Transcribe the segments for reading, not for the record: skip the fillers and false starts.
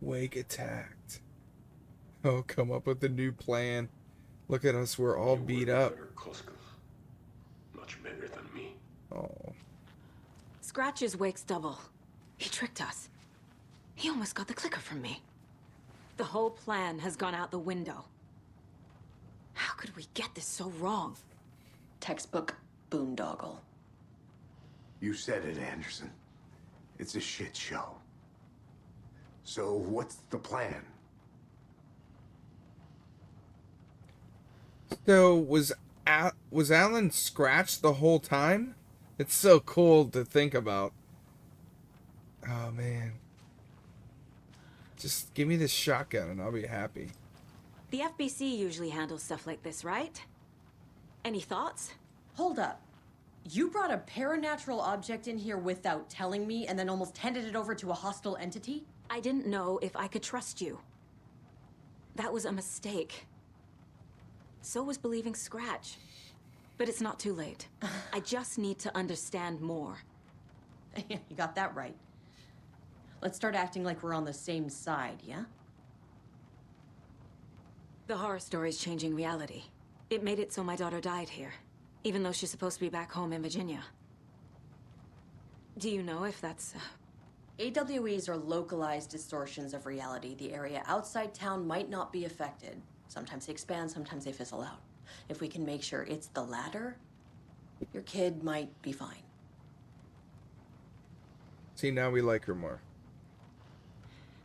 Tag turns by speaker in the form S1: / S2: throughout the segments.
S1: Wake attacked. Oh, come up with a new plan. Look at us, we're all beat up.
S2: Much better than me.
S1: Oh.
S3: Scratch's Wake's double. He tricked us. He almost got the clicker from me. The whole plan has gone out the window. How could we get this so wrong?
S4: Textbook boondoggle.
S5: You said it, Anderson. It's a shit show. So what's the plan?
S1: So was Alan Scratch the whole time? It's so cool to think about. Oh man. Just give me this shotgun and I'll be happy.
S3: The FBC usually handles stuff like this, right? Any thoughts?
S4: Hold up. You brought a paranatural object in here without telling me and then almost handed it over to a hostile entity?
S3: I didn't know if I could trust you. That was a mistake. So was believing Scratch. But it's not too late. I just need to understand more.
S4: You got that right. Let's start acting like we're on the same side, yeah?
S3: The horror story's changing reality. It made it so my daughter died here, even though she's supposed to be back home in Virginia. Do you know if that's...
S4: AWEs are localized distortions of reality. The area outside town might not be affected. Sometimes they expand, sometimes they fizzle out. If we can make sure it's the latter, your kid might be fine.
S1: See, now we like her more.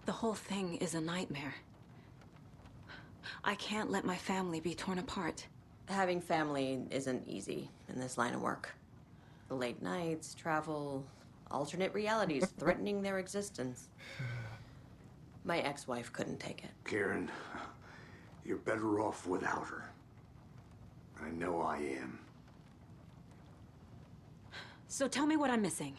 S3: The whole thing is a nightmare. I can't let my family be torn apart.
S4: Having family isn't easy in this line of work. The late nights, travel, alternate realities threatening their existence. My ex-wife couldn't take it.
S5: Karen, you're better off without her. I know I am.
S3: So tell me what I'm missing.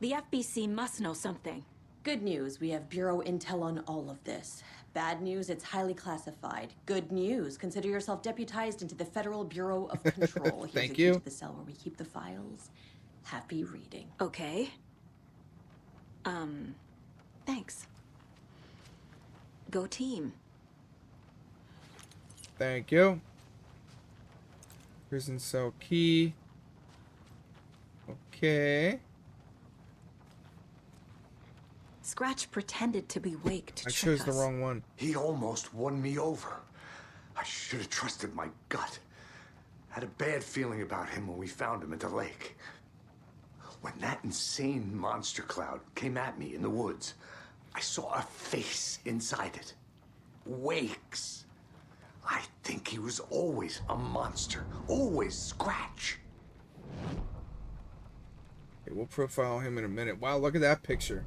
S3: The FBC must know something.
S4: Good news, we have Bureau intel on all of this. Bad news, it's highly classified. Good news, consider yourself deputized into the Federal Bureau of Control. Here's
S1: Thank
S4: a key
S1: you.
S4: to the cell where we keep the files. Happy reading.
S3: Okay. Thanks. Go team.
S1: Thank you. Prison cell key. Okay.
S3: Scratch pretended to be Wake to
S1: I
S3: trick
S1: chose
S3: us.
S1: the wrong one.
S5: He almost won me over. I should have trusted my gut. Had a bad feeling about him when we found him at the lake. When that insane monster cloud came at me in the woods, I saw a face inside it. Wake's. I think he was always a monster. Always Scratch.
S1: Okay, we'll profile him in a minute. Wow, look at that picture.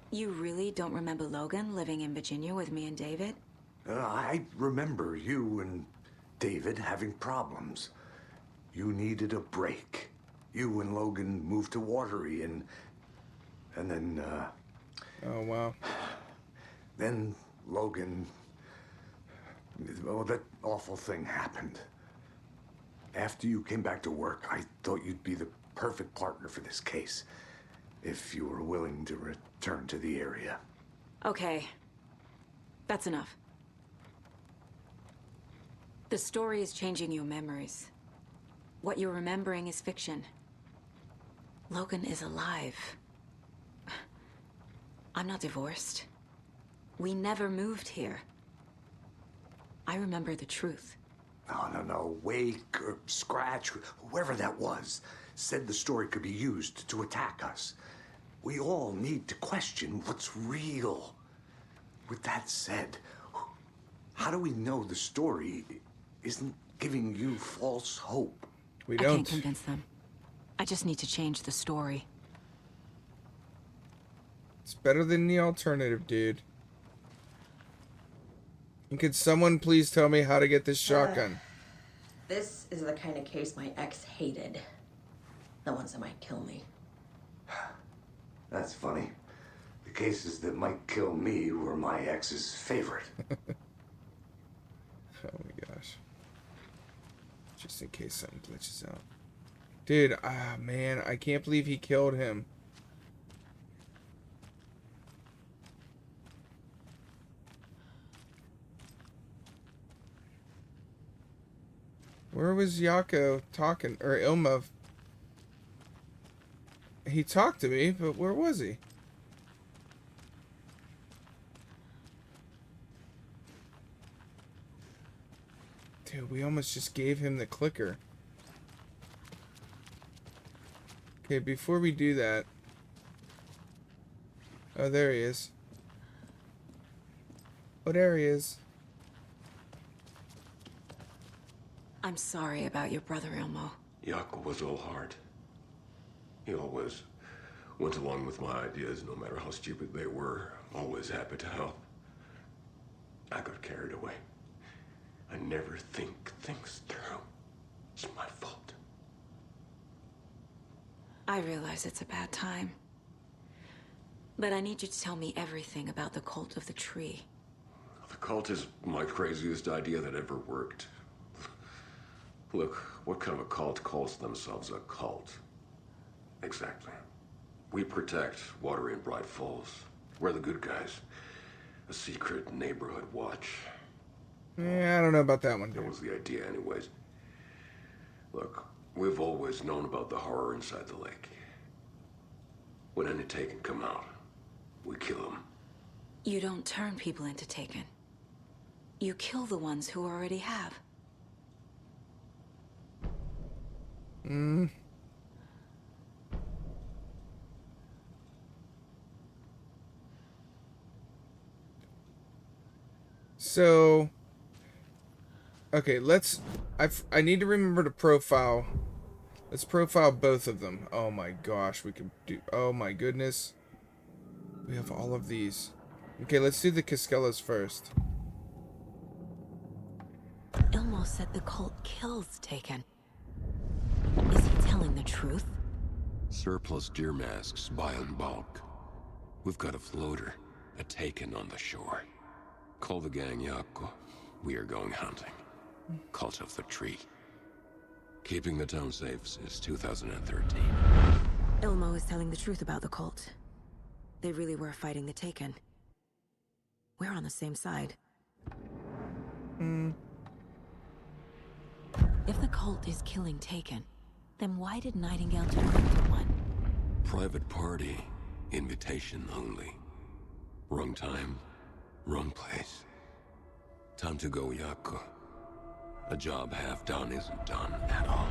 S3: You really don't remember Logan living in Virginia with me and David?
S5: I remember you and David having problems. You needed a break. You and Logan moved to Watery and then,
S1: Oh, wow.
S5: Then Logan... Oh, that awful thing happened. After you came back to work, I thought you'd be the perfect partner for this case. If you were willing to return to the area.
S3: Okay. That's enough. The story is changing your memories. What you're remembering is fiction. Logan is alive. I'm not divorced. We never moved here. I remember the truth.
S5: No. Wake or Scratch, whoever that was, said the story could be used to attack us. We all need to question what's real. With that said, how do we know the story isn't giving you false hope?
S1: We
S3: I
S1: don't.
S3: can't convince them. I just need to change the story.
S1: It's better than the alternative, dude. And could someone please tell me how to get this shotgun?
S4: This is the kind of case my ex hated. The ones that might kill me.
S5: That's funny. The cases that might kill me were my ex's favorite.
S1: Oh my gosh. Just in case something glitches out. Dude, man, I can't believe he killed him. Where was Jaako talking? Or Ilma? He talked to me, but where was he? Dude, we almost just gave him the clicker. Okay, before we do that... Oh, there he is. Oh, there he is.
S3: I'm sorry about your brother, Ilmo.
S2: Jaako was all heart. He always went along with my ideas, no matter how stupid they were. Always happy to help. I got carried away. I never think things through. It's my fault.
S3: I realize it's a bad time. But I need you to tell me everything about the cult of the tree.
S2: The cult is my craziest idea that ever worked. Look, what kind of a cult calls themselves a cult? Exactly. We protect Water in Bright Falls. We're the good guys. A secret neighborhood watch.
S1: Yeah, I don't know about that one,
S2: That
S1: dude.
S2: was the idea anyways. Look, we've always known about the horror inside the lake. When any Taken come out, we kill them.
S3: You don't turn people into Taken. You kill the ones who already have.
S1: So... Okay, let's... I need to remember to profile... Let's profile both of them. Oh my gosh, we can do... Oh my goodness. We have all of these. Okay, let's do the Caskellas first.
S3: Ilmo said the cult kills Taken. Is he telling the truth?
S2: Surplus deer masks buy in bulk. We've got a floater, a Taken on the shore. Call the gang Jaako. We are going hunting. Cult of the Tree. Keeping the town safe since 2013.
S3: Ilmo is telling the truth about the cult. They really were fighting the Taken. We're on the same side. If the cult is killing Taken, then why did Nightingale turn into one?
S2: Private party. Invitation only. Wrong time. Wrong place. Time to go, Jaako. A job half done isn't done at all.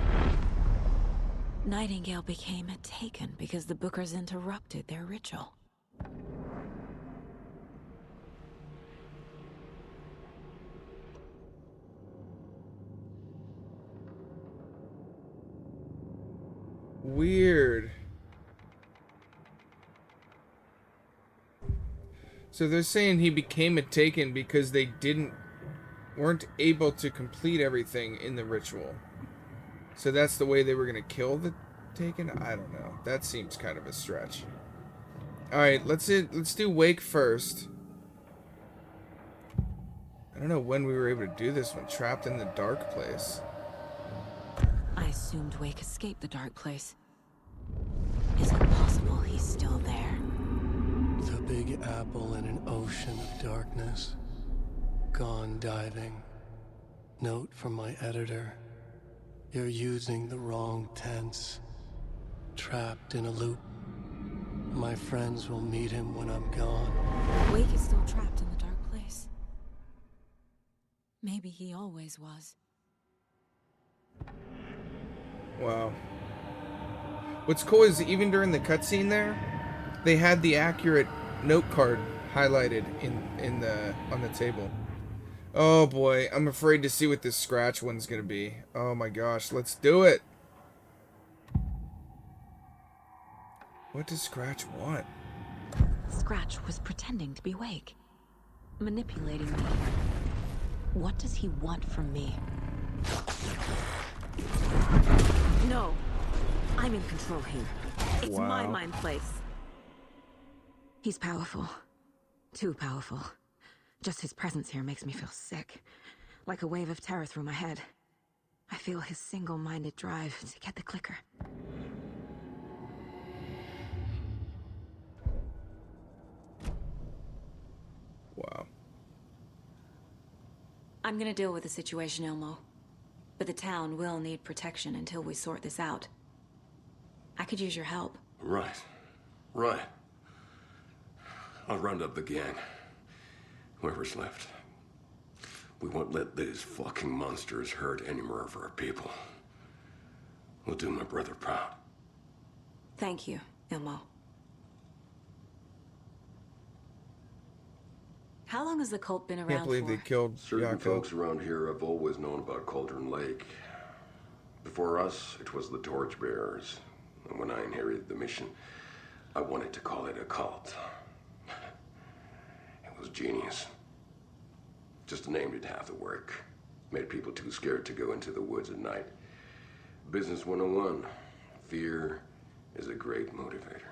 S3: Nightingale became a Taken because the Bookers interrupted their ritual.
S1: Weird. So they're saying he became a Taken because they weren't able to complete everything in the ritual. So that's the way they were gonna kill the Taken? I don't know. That seems kind of a stretch. Alright, let's do Wake first. I don't know when we were able to do this one. Trapped in the dark place.
S3: I assumed Wake escaped the dark place. Is it possible he's still there?
S6: The Big Apple in an ocean of darkness. Gone diving. Note from my editor. You're using the wrong tense. Trapped in a loop. My friends will meet him when I'm gone.
S3: Wake is still trapped in the dark place. Maybe he always was.
S1: Wow. What's cool is even during the cutscene there, they had the accurate note card highlighted on the table. Oh boy, I'm afraid to see what this Scratch one's gonna be. Oh my gosh, let's do it. What does Scratch want?
S3: Scratch was pretending to be Wake. Manipulating me. What does he want from me? No. I'm in control here. It's my
S1: Wow.
S3: mind place. He's powerful. Too powerful. Just his presence here makes me feel sick. Like a wave of terror through my head. I feel his single-minded drive to get the clicker.
S1: Wow.
S3: I'm gonna deal with the situation, Ilmo. But the town will need protection until we sort this out. I could use your help.
S2: Right. Right. I'll round up the gang. Whoever's left. We won't let these fucking monsters hurt any more of our people. We'll do my brother proud.
S3: Thank you, Ilmo. How long has the cult been around
S1: Can't believe
S3: for?
S1: they killed
S2: Certain
S1: Jaako.
S2: folks around here have always known about Cauldron Lake. Before us, it was the Torchbearers. And when I inherited the mission, I wanted to call it a cult. It was genius. Just a name did half the work. Made people too scared to go into the woods at night. Business 101. Fear is a great motivator.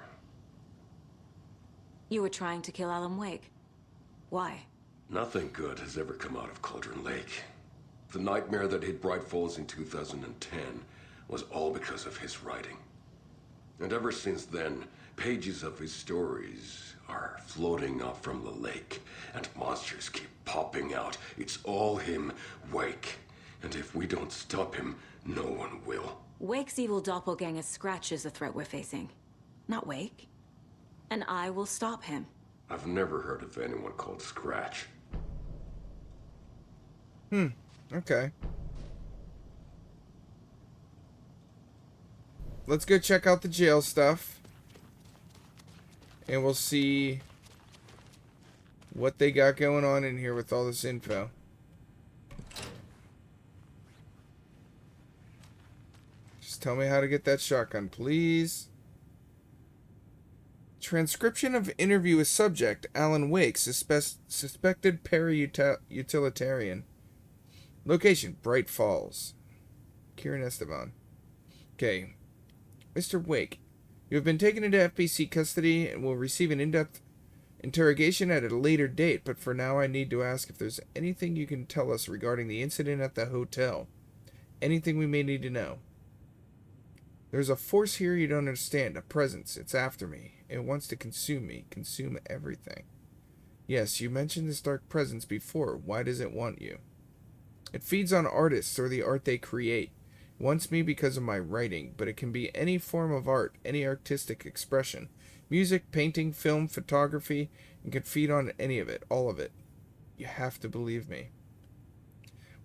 S3: You were trying to kill Alan Wake. Why?
S2: Nothing good has ever come out of Cauldron Lake. The nightmare that hit Bright Falls in 2010 was all because of his writing. And ever since then, pages of his stories are floating up from the lake, and monsters keep popping out. It's all him, Wake. And if we don't stop him, no one will.
S3: Wake's evil doppelganger Scratch is the threat we're facing, not Wake. And I will stop him.
S2: I've never heard of anyone called Scratch.
S1: Okay. Let's go check out the jail stuff. And we'll see what they got going on in here with all this info. Just tell me how to get that shotgun, please. Transcription of interview with subject, Alan Wake, suspected Parautilitarian. Location, Bright Falls. Kieran Esteban. Okay. Mr. Wake, you have been taken into FPC custody and will receive an in-depth interrogation at a later date, but for now I need to ask if there's anything you can tell us regarding the incident at the hotel. Anything we may need to know. There's a force here you don't understand, a presence. It's after me. It wants to consume me, consume everything. Yes, you mentioned this dark presence before. Why does it want you? It feeds on artists or the art they create. It wants me because of my writing, but it can be any form of art, any artistic expression. Music, painting, film, photography, and can feed on any of it, all of it. You have to believe me.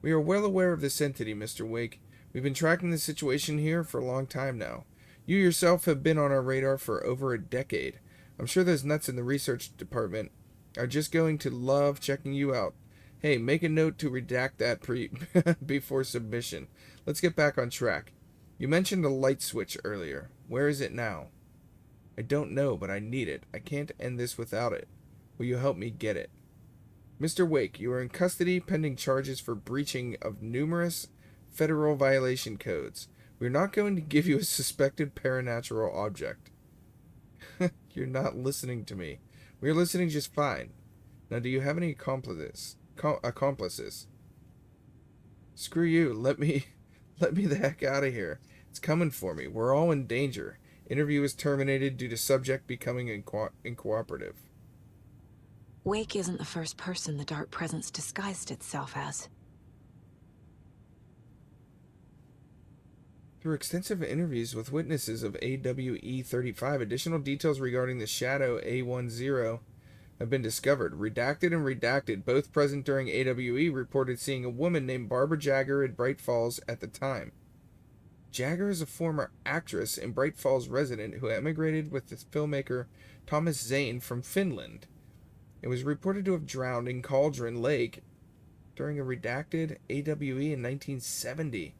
S1: We are well aware of this entity, Mr. Wake. We've been tracking the situation here for a long time now. You yourself have been on our radar for over a decade. I'm sure those nuts in the research department are just going to love checking you out. Hey, make a note to redact that before submission. Let's get back on track. You mentioned a light switch earlier. Where is it now? I don't know, but I need it. I can't end this without it. Will you help me get it? Mr. Wake, you are in custody pending charges for breaching of numerous federal violation codes. We're not going to give you a suspected paranatural object. You're not listening to me. We're listening just fine. Now, do you have any accomplices? Screw you. Let me the heck out of here. It's coming for me. We're all in danger. Interview is terminated due to subject becoming uncooperative.
S3: Wake isn't the first person the dark presence disguised itself as.
S1: Through extensive interviews with witnesses of AWE-35, additional details regarding the Shadow A10 have been discovered. Redacted and Redacted, both present during AWE, reported seeing a woman named Barbara Jagger in Bright Falls at the time. Jagger is a former actress and Bright Falls resident who emigrated with the filmmaker Thomas Zane from Finland. It was reported to have drowned in Cauldron Lake during a redacted AWE in 1970.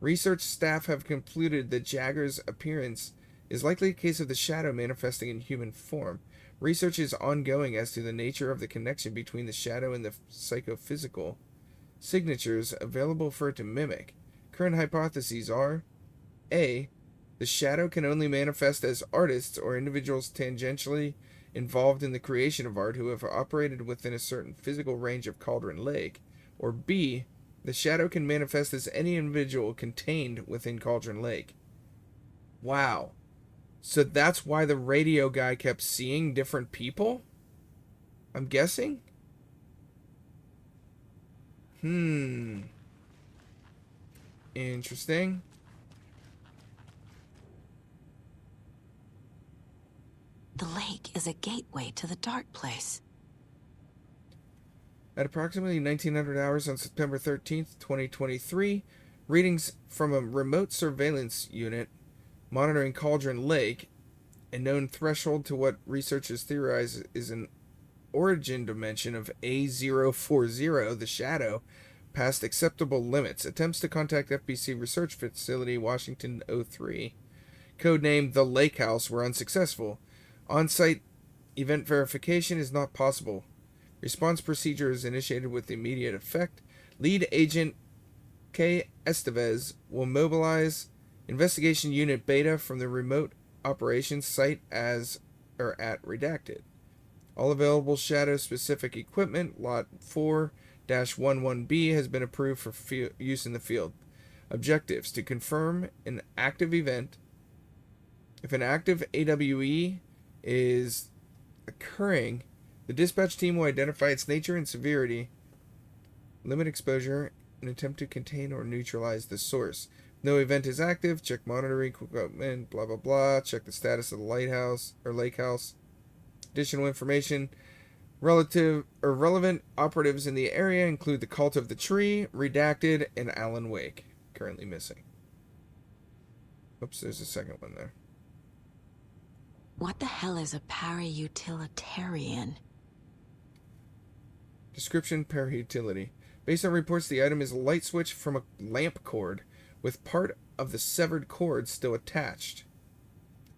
S1: Research staff have concluded that Jagger's appearance is likely a case of the shadow manifesting in human form. Research is ongoing as to the nature of the connection between the shadow and the psychophysical signatures available for it to mimic. Current hypotheses are: A. The shadow can only manifest as artists or individuals tangentially involved in the creation of art who have operated within a certain physical range of Cauldron Lake. Or B. The shadow can manifest as any individual contained within Cauldron Lake. Wow. So that's why the radio guy kept seeing different people? I'm guessing? Interesting.
S3: The lake is a gateway to the dark place.
S1: At approximately 1900 hours on September 13th, 2023, readings from a remote surveillance unit monitoring Cauldron Lake, a known threshold to what researchers theorize is an origin dimension of A040, the Shadow, past acceptable limits. Attempts to contact FBC Research Facility, Washington 03, codenamed the Lake House, were unsuccessful. On-site event verification is not possible. Response procedure is initiated with immediate effect. Lead agent K. Estevez will mobilize investigation unit Beta from the remote operations site at redacted. All available Shadow-specific equipment, Lot 4-11B, has been approved for use in the field. Objectives: to confirm an active event. If an active AWE is occurring, the dispatch team will identify its nature and severity, limit exposure, and attempt to contain or neutralize the source. No event is active. Check monitoring equipment, blah blah blah. Check the status of the lighthouse or lake house. Additional information. Relevant operatives in the area include the Cult of the Tree, Redacted, and Alan Wake, currently missing. Oops, there's a second one there.
S3: What the hell is a Parautilitarian?
S1: Description: Parautility. Based on reports, the item is a light switch from a lamp cord, with part of the severed cord still attached.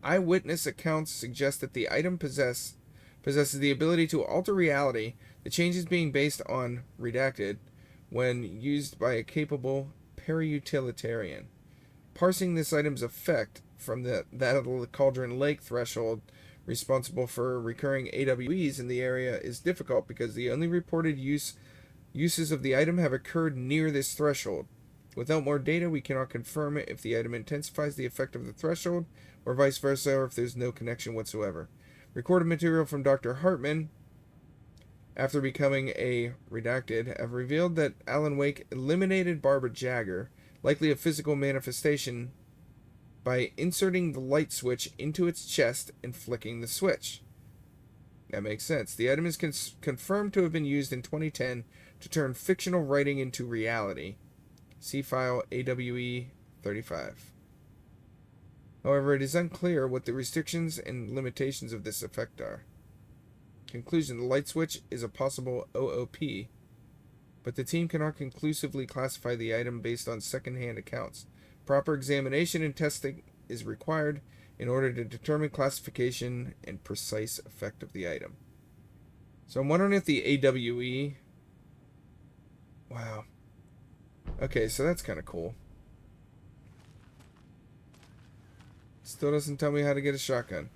S1: Eyewitness accounts suggest that the item possesses the ability to alter reality, the changes being based on redacted when used by a capable Parautilitarian. Parsing this item's effect from that of the Cauldron Lake threshold responsible for recurring AWEs in the area is difficult because the only reported uses of the item have occurred near this threshold. Without more data, we cannot confirm if the item intensifies the effect of the threshold, or vice versa, or if there's no connection whatsoever. Recorded material from Dr. Hartman, after becoming a redacted, have revealed that Alan Wake eliminated Barbara Jagger, likely a physical manifestation, by inserting the light switch into its chest and flicking the switch. That makes sense. The item is confirmed to have been used in 2010 to turn fictional writing into reality. See file AWE 35. However, it is unclear what the restrictions and limitations of this effect are. Conclusion: the light switch is a possible OOP, but the team cannot conclusively classify the item based on second-hand accounts. Proper examination and testing is required in order to determine classification and precise effect of the item. So I'm wondering if the AWE... Wow. Okay, so that's kind of cool. Still doesn't tell me how to get a shotgun.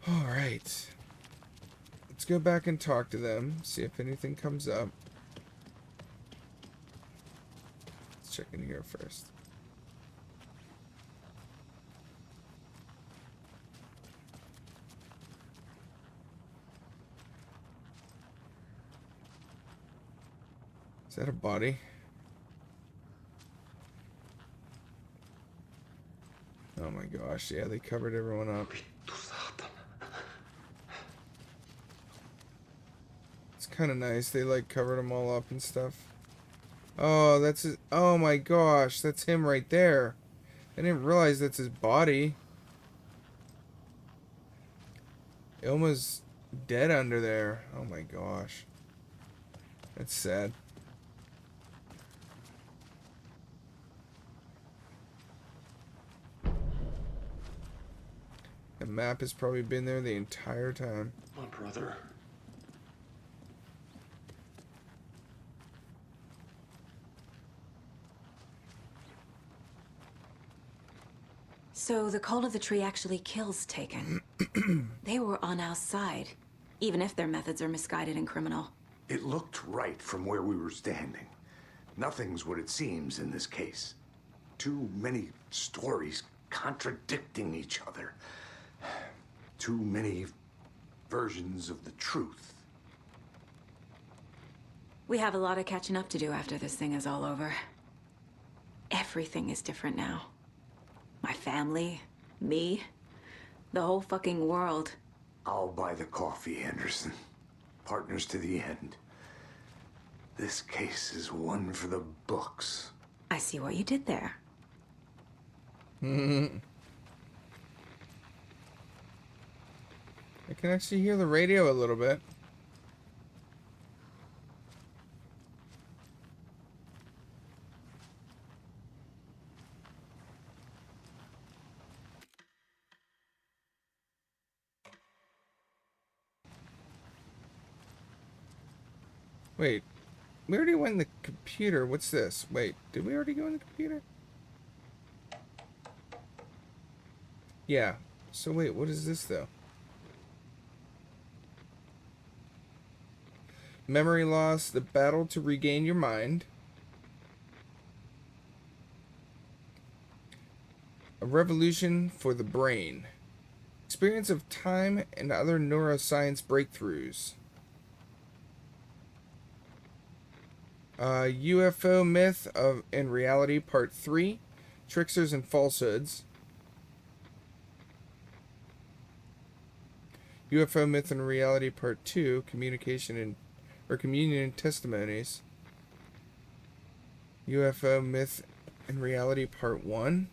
S1: Alright. Let's go back and talk to them. See if anything comes up. Let's check in here first. Is that a body? Oh my gosh, yeah, they covered everyone up. It's kind of nice. They like covered them all up and stuff. Oh, that's his. Oh my gosh, that's him right there. I didn't realize that's his body. Ilma's dead under there. Oh my gosh. That's sad. The map has probably been there the entire time.
S2: My brother.
S3: So the Cult of the Tree actually kills Taken. They were on our side, even if their methods are misguided and criminal.
S5: It looked right from where we were standing. Nothing's what it seems in this case. Too many stories contradicting each other. Too many versions of the truth.
S3: We have a lot of catching up to do after this thing is all over. Everything is different now. My family, me, the whole fucking world.
S5: I'll buy the coffee, Anderson. Partners to the end. This case is one for the books.
S3: I see what you did there.
S1: I can actually hear the radio a little bit. Wait, we already went in the computer. What's this? Wait, did we already go in the computer? Yeah. So wait, what is this though? Memory loss, the battle to regain your mind. A revolution for the brain. Experience of time and other neuroscience breakthroughs. UFO myth and reality part 3. Tricksters and falsehoods. UFO myth and reality part 2. Communication and communion and testimonies. UFO myth and reality part 1.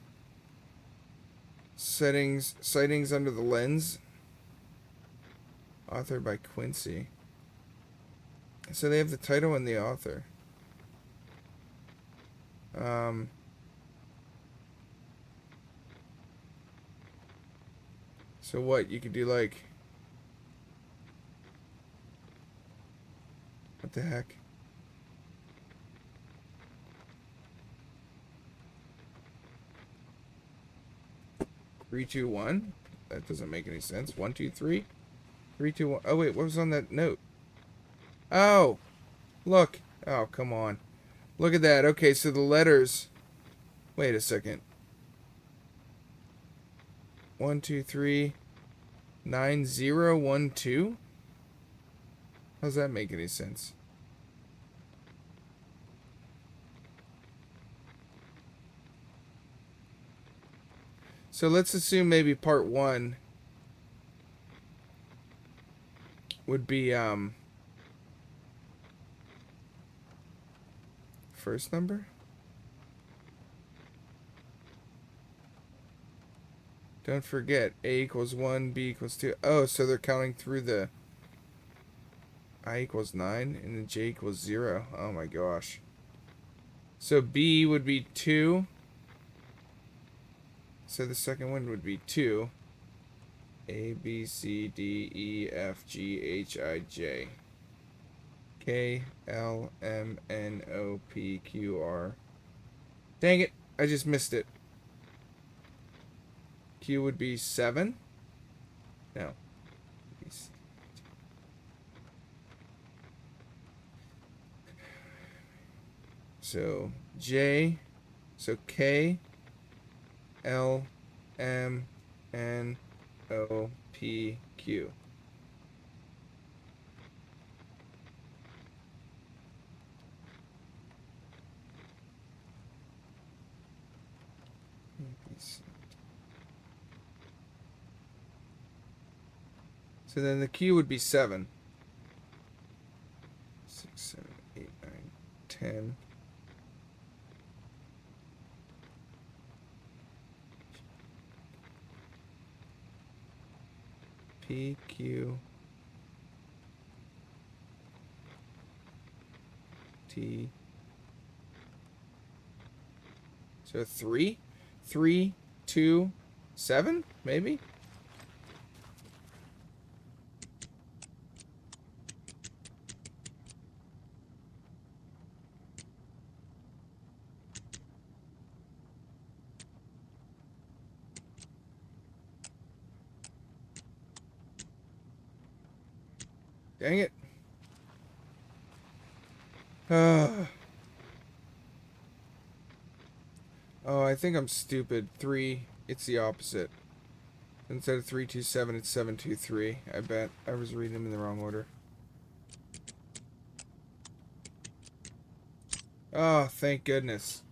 S1: Sightings under the lens. Authored by Quincy. So they have the title and the author. So what? You could do like... What the heck? Three, two, one? That doesn't make any sense. 1, 2, 3. 3, 2, 1. Oh wait, what was on that note? Oh! Look! Oh, come on. Look at that. Okay, so the letters... Wait a second. 1, 2, 3... 9, 0, 1, 2? How's that make any sense? So let's assume maybe part 1 would be first number. Don't forget, A equals 1, B equals 2. Oh, so they're counting through the I equals 9 and then J equals 0. Oh my gosh. So B would be 2. So the second one would be 2. A, B, C, D, E, F, G, H, I, J. K, L, M, N, O, P, Q, R. Dang it, I just missed it. Q would be 7. No. So J, so K, L, M, N, O, P, Q. So then the Q would be 7. 6, 7, 8, 9, 10. P, Q, T. So 3? 3, 2, 7? Maybe? Dang it. Oh, I think I'm stupid. 3, it's the opposite. Instead of 3, 2, 7, it's 7, 2, 3. I bet I was reading them in the wrong order. Oh, thank goodness.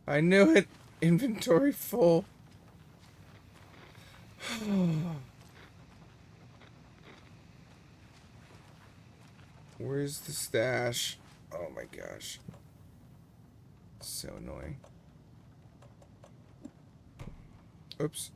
S1: I knew it. Inventory full. Where's the stash? Oh my gosh. So annoying. Oops.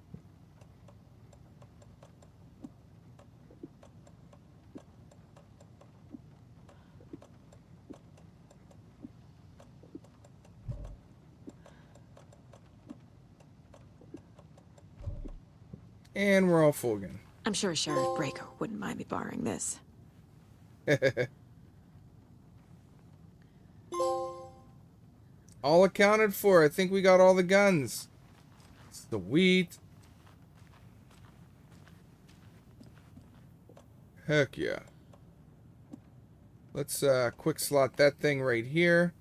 S1: And we're all full again.
S3: I'm sure Sheriff Breaker wouldn't mind me borrowing this.
S1: All accounted for. I think we got all the guns. It's the wheat. Heck yeah. Let's quick slot that thing right here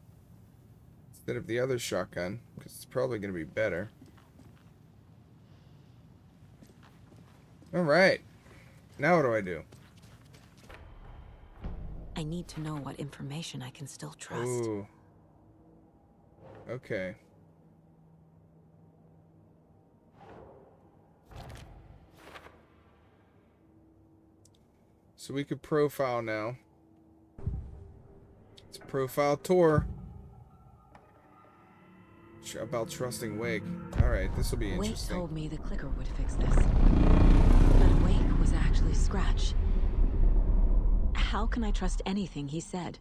S1: instead of the other shotgun, because it's probably going to be better. Alright. Now what do I do?
S3: I need to know what information I can still trust.
S1: Ooh. Okay. So we could profile now. It's a profile tour. About trusting Wake. Alright, this will be
S3: Wake
S1: interesting.
S3: told me the clicker would fix this. But Wake was actually Scratch. How can I trust anything he said?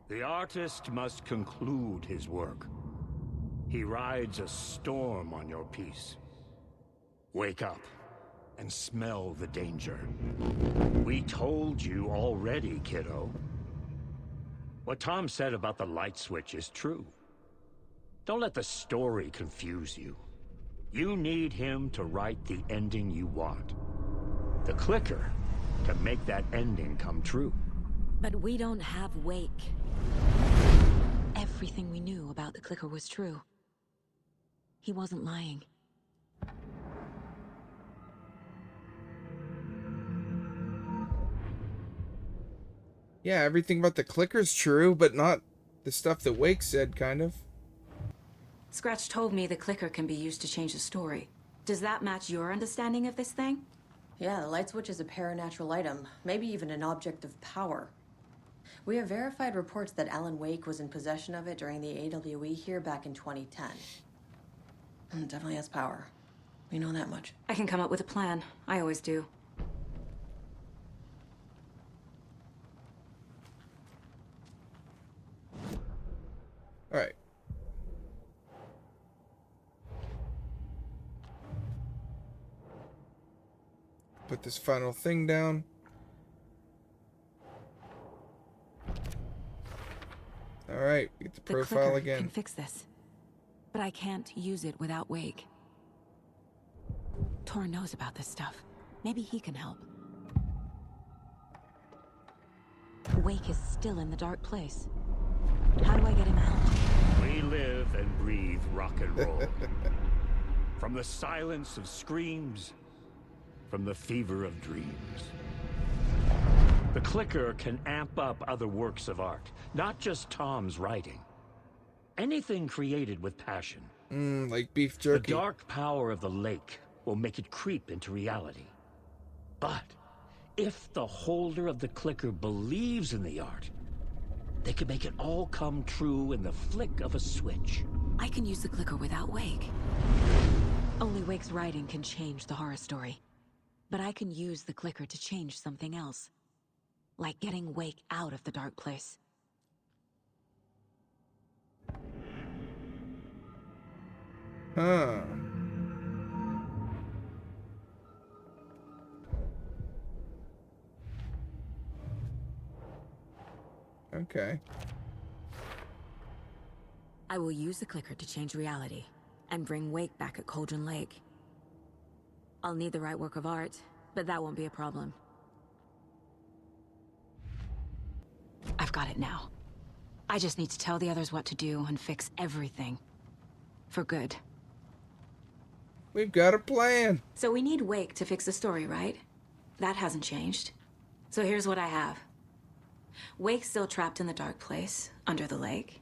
S7: The artist must conclude his work. He rides a storm on your piece. Wake up and smell the danger. We told you already, kiddo. What Tom said about the light switch is true. Don't let the story confuse you. You need him to write the ending you want. The clicker can make that ending come true.
S3: But we don't have Wake. Everything we knew about the clicker was true. He wasn't lying.
S1: Yeah, everything about the clicker's true, but not the stuff that Wake said, kind of.
S3: Scratch told me the clicker can be used to change the story. Does that match your understanding of this thing?
S4: Yeah, the light switch is a paranatural item, maybe even an object of power. We have verified reports that Alan Wake was in possession of it during the AWE here back in 2010. It definitely has power. We know that much.
S3: I can come up with a plan. I always do.
S1: Alright. Put this final thing down. Alright, get the profile
S3: clicker
S1: again.
S3: can fix this. But I can't use it without Wake. Tor knows about this stuff. Maybe he can help. Wake is still in the dark place. How do I get him out?
S7: We live and breathe rock and roll. From the silence of screams, from the fever of dreams. The clicker can amp up other works of art, not just Tom's writing. Anything created with passion.
S1: Like beef jerky.
S7: The dark power of the lake will make it creep into reality. But if the holder of the clicker believes in the art, they can make it all come true in the flick of a switch.
S3: I can use the clicker without Wake. Only Wake's writing can change the horror story. But I can use the clicker to change something else. Like getting Wake out of the dark place.
S1: Huh. Okay.
S3: I will use the clicker to change reality and bring Wake back at Cauldron Lake. I'll need the right work of art, but that won't be a problem. I've got it now. I just need to tell the others what to do and fix everything. For good.
S1: We've got a plan.
S3: So we need Wake to fix the story, right? That hasn't changed. So here's what I have. Wake's still trapped in the dark place, under the lake.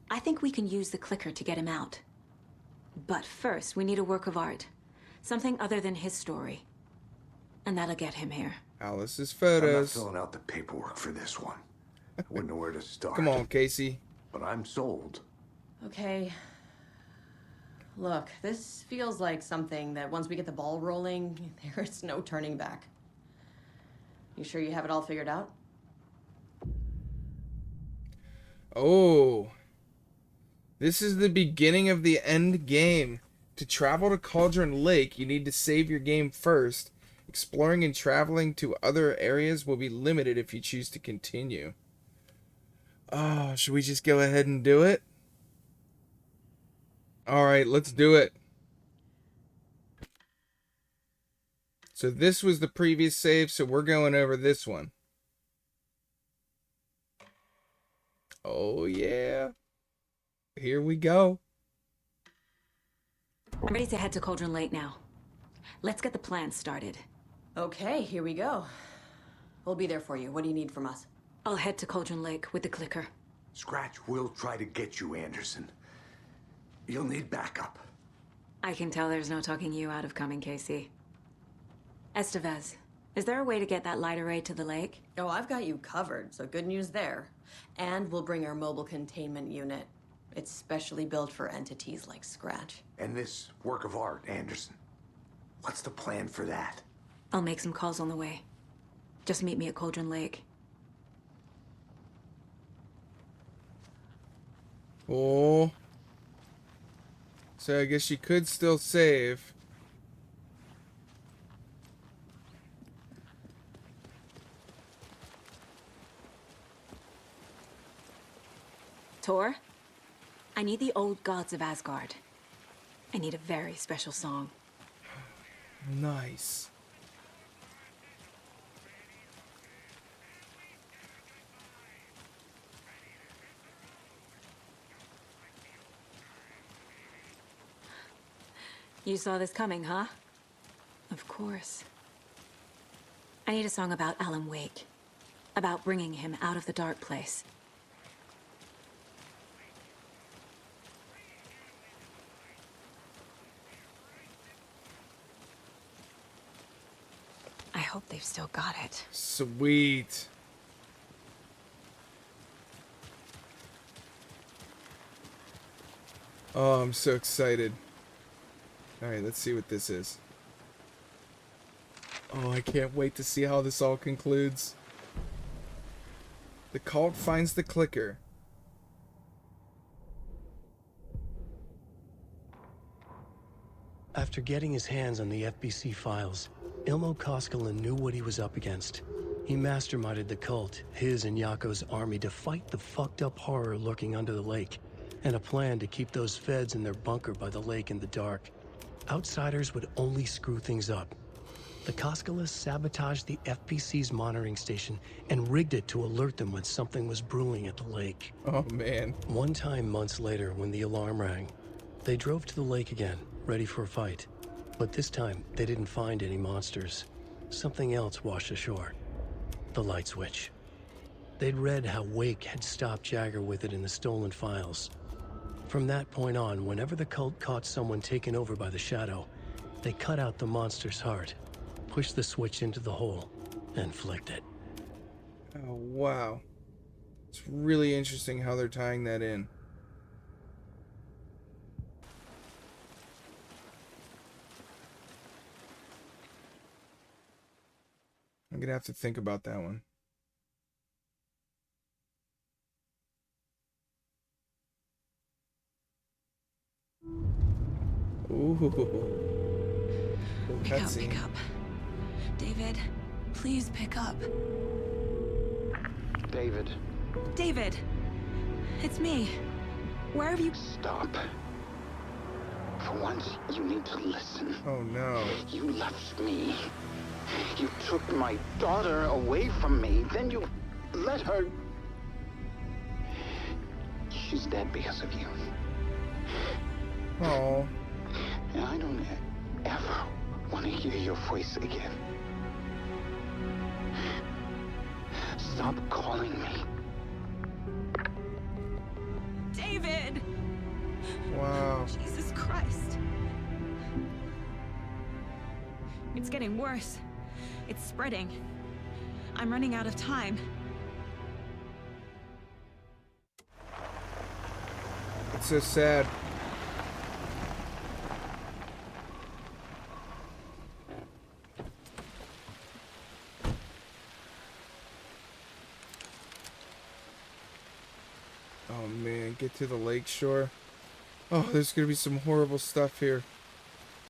S3: I think we can use the clicker to get him out. But first, we need a work of art. Something other than his story. And that'll get him here.
S1: Alice's
S5: I'm not
S1: photos.
S5: filling out the paperwork for this one. I wouldn't know where to start.
S1: Come on, Casey.
S5: But I'm sold.
S4: Okay. Look, this feels like something that once we get the ball rolling, there is no turning back. You sure you have it all figured out?
S1: Oh. This is the beginning of the end game. To travel to Cauldron Lake, you need to save your game first. Exploring and traveling to other areas will be limited if you choose to continue. Oh, should we just go ahead and do it? Alright, let's do it. So this was the previous save, so we're going over this one. Oh, yeah. Here we go.
S3: I'm ready to head to Cauldron Lake now. Let's get the plan started.
S4: Okay, here we go. We'll be there for you. What do you need from us?
S3: I'll head to Cauldron Lake with the clicker.
S5: Scratch will try to get you, Anderson. You'll need backup.
S3: I can tell there's no talking you out of coming, Casey. Estevez, is there a way to get that light array to the lake?
S4: Oh, I've got you covered, so good news there. And we'll bring our mobile containment unit. It's specially built for entities like Scratch.
S5: And this work of art, Anderson. What's the plan for that?
S3: I'll make some calls on the way. Just meet me at Cauldron Lake.
S1: Oh. So I guess you could still save.
S3: Tor, I need the old gods of Asgard. I need a very special song.
S1: Nice.
S3: You saw this coming, huh? Of course. I need a song about Alan Wake. About bringing him out of the dark place. I hope they've still got it.
S1: Sweet. Oh, I'm so excited. Alright, let's see what this is. Oh, I can't wait to see how this all concludes. The cult finds the clicker.
S6: After getting his hands on the FBC files, Ilmo Koskela knew what he was up against. He masterminded the cult, his and Jaako's army, to fight the fucked up horror lurking under the lake, and a plan to keep those feds in their bunker by the lake in the dark. Outsiders would only screw things up. The Koskelas sabotaged the FBC's monitoring station and rigged it to alert them when something was brewing at the lake.
S1: Oh, man.
S6: One time months later, when the alarm rang, they drove to the lake again, ready for a fight. But this time, they didn't find any monsters. Something else washed ashore. The light switch. They'd read how Wake had stopped Jagger with it in the stolen files. From that point on, whenever the cult caught someone taken over by the Shadow, they cut out the monster's heart, pushed the switch into the hole, and flicked it.
S1: Oh, wow. It's really interesting how they're tying that in. I'm gonna have to think about that one. Ooh.
S3: Pick
S1: Cutscene.
S3: up. David, please pick up.
S8: David,
S3: David! It's me. Where have you...
S8: stop. For once, you need to listen.
S1: Oh no.
S8: You left me. You took my daughter away from me. Then you let her... She's dead because of you.
S1: Oh.
S8: And I don't ever want to hear your voice again. Stop calling me.
S3: David!
S1: Wow.
S3: Jesus Christ. It's getting worse. It's spreading. I'm running out of time.
S1: It's so sad. Oh man, get to the lake shore. Oh, there's gonna be some horrible stuff here.